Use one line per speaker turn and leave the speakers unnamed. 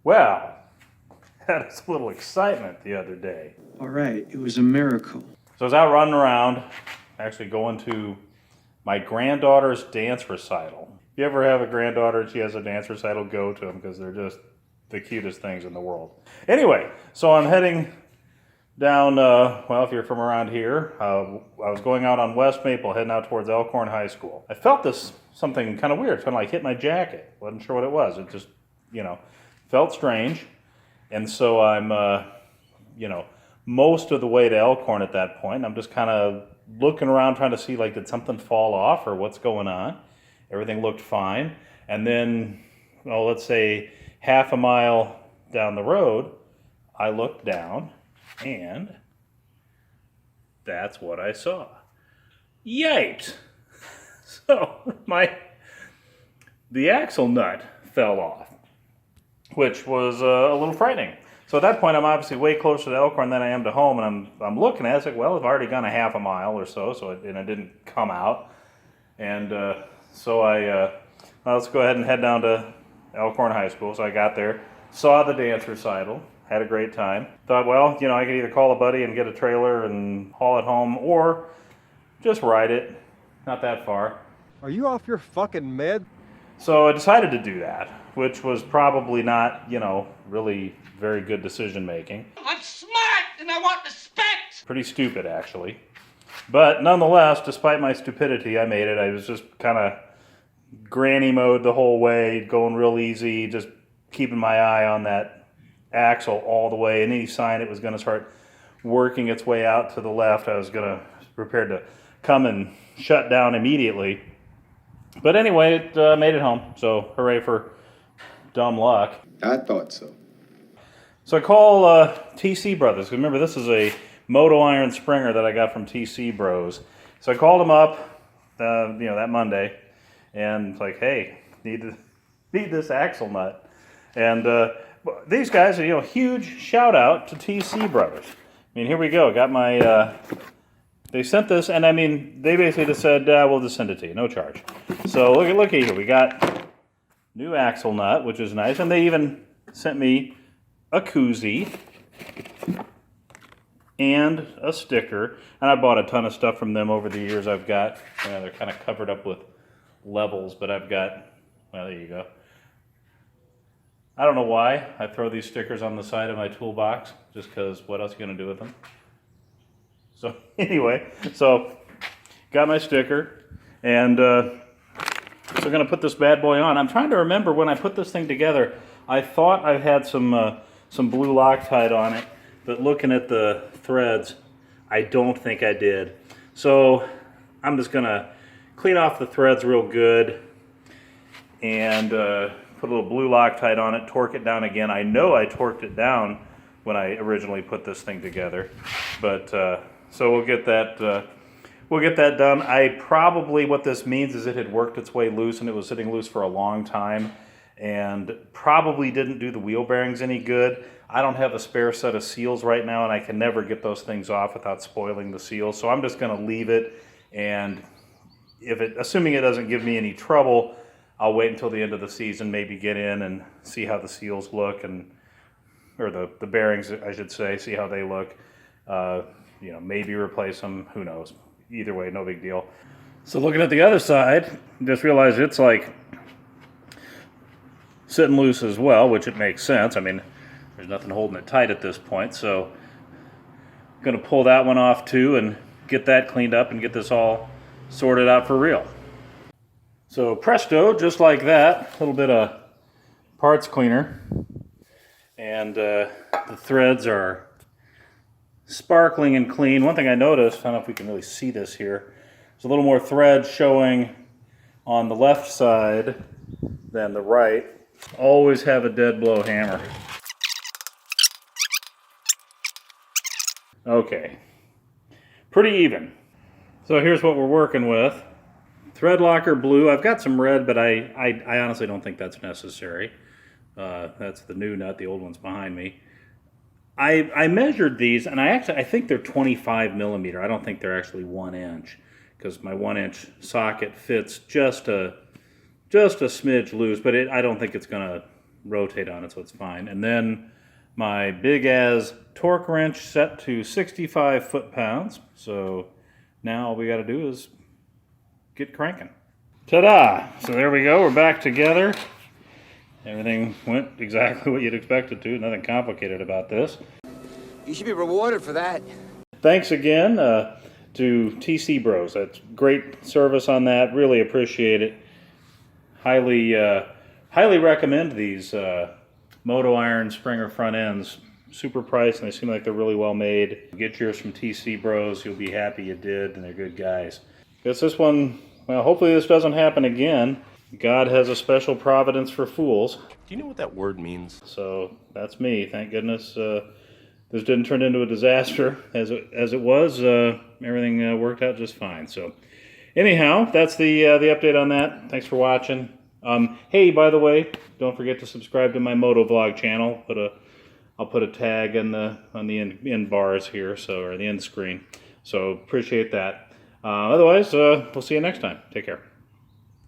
Well, had a little excitement the other day.
All right, it was a miracle.
So I was out running around, actually going to my granddaughter's dance recital. If you ever have a granddaughter and she has a dance recital, go to them because they're just the cutest things in the world. Anyway, so I'm heading down, well, if you're from around here, I was going out on West Maple, heading out towards Elkhorn High School. I felt something kind of weird, kind of like hit my jacket. Wasn't sure what it was. It just, felt strange. And so I'm, most of the way to Elkhorn at that point. I'm just kind of looking around trying to see, like, did something fall off or what's going on? Everything looked fine. And then, well, let's say half a mile down the road, I looked down and that's what I saw. Yipes! So the axle nut fell off, which was a little frightening. So at that point, I'm obviously way closer to Elkhorn than I am to home, and I'm looking at it. It's like, well, I've already gone a half a mile or so, and it didn't come out. And so let's go ahead and head down to Elkhorn High School. So I got there, saw the dance recital, had a great time. Thought, well, I could either call a buddy and get a trailer and haul it home, or just ride it. Not that far.
Are you off your fucking meds?
So I decided to do that, which was probably not, really very good decision making.
I'm smart and I want respect!
Pretty stupid, actually. But nonetheless, despite my stupidity, I made it. I was just kind of granny mode the whole way, going real easy, just keeping my eye on that axle all the way. And any sign it was going to start working its way out to the left, I was prepared to come and shut down immediately. But anyway, it made it home, so hooray for dumb luck.
I thought so.
So I call TC Brothers. Remember, this is a Moto Iron Springer that I got from TC Bros. So I called them up, that Monday, and it's like, hey, need this axle nut. And these guys, huge shout out to TC Brothers. I mean, here we go. Got my. They sent this, and I mean, they basically just said, we'll just send it to you, no charge. So look at here. We got new axle nut, which is nice, and they even sent me a koozie and a sticker. And I bought a ton of stuff from them over the years. I've got, they're kind of covered up with levels, but I've got, well, there you go. I don't know why I throw these stickers on the side of my toolbox, just because what else are you going to do with them? So anyway, got my sticker, and so I'm going to put this bad boy on. I'm trying to remember when I put this thing together, I thought I had some blue Loctite on it, but looking at the threads, I don't think I did. So I'm just going to clean off the threads real good and put a little blue Loctite on it, torque it down again. I know I torqued it down when I originally put this thing together, but so we'll get that done. What this means is it had worked its way loose, and it was sitting loose for a long time, and probably didn't do the wheel bearings any good. I don't have a spare set of seals right now, and I can never get those things off without spoiling the seals. So I'm just going to leave it, and assuming it doesn't give me any trouble, I'll wait until the end of the season, maybe get in and see how the seals look, or the bearings, I should say, see how they look. Maybe replace them, who knows. Either way, no big deal. So looking at the other side, just realized it's like sitting loose as well, which it makes sense. I mean, there's nothing holding it tight at this point, so I'm going to pull that one off too and get that cleaned up and get this all sorted out for real. So presto, just like that, a little bit of parts cleaner, and the threads are sparkling and clean. One thing I noticed, I don't know if we can really see this here, there's a little more thread showing on the left side than the right. Always have a dead blow hammer. Okay, pretty even. So here's what we're working with. Thread locker blue. I've got some red, but I honestly don't think that's necessary. That's the new nut, the old one's behind me. I measured these, and I think they're 25 millimeter. I don't think they're actually 1 inch, because my 1 inch socket fits just a smidge loose, but I don't think it's gonna rotate on it, so it's fine. And then my big as torque wrench set to 65 foot-pounds. So now all we got to do is get cranking. Ta-da! So there we go, we're back together. Everything went exactly what you'd expect it to. Nothing complicated about this.
You should be rewarded for that.
Thanks again to TC Bros. That's great service on that. Really appreciate it. Highly recommend these Moto Iron Springer front ends. Super priced, and they seem like they're really well made. Get yours from TC Bros. You'll be happy you did, and they're good guys. Guess this one, well, hopefully this doesn't happen again. God has a special providence for fools.
Do you know what that word means?
So that's me. Thank goodness this didn't turn into a disaster. As it was, everything worked out just fine. So anyhow, that's the update on that. Thanks for watching. Hey, by the way, don't forget to subscribe to my Moto Vlog channel. I'll put a tag on the end bars here, or the end screen. So appreciate that. Otherwise, we'll see you next time. Take care.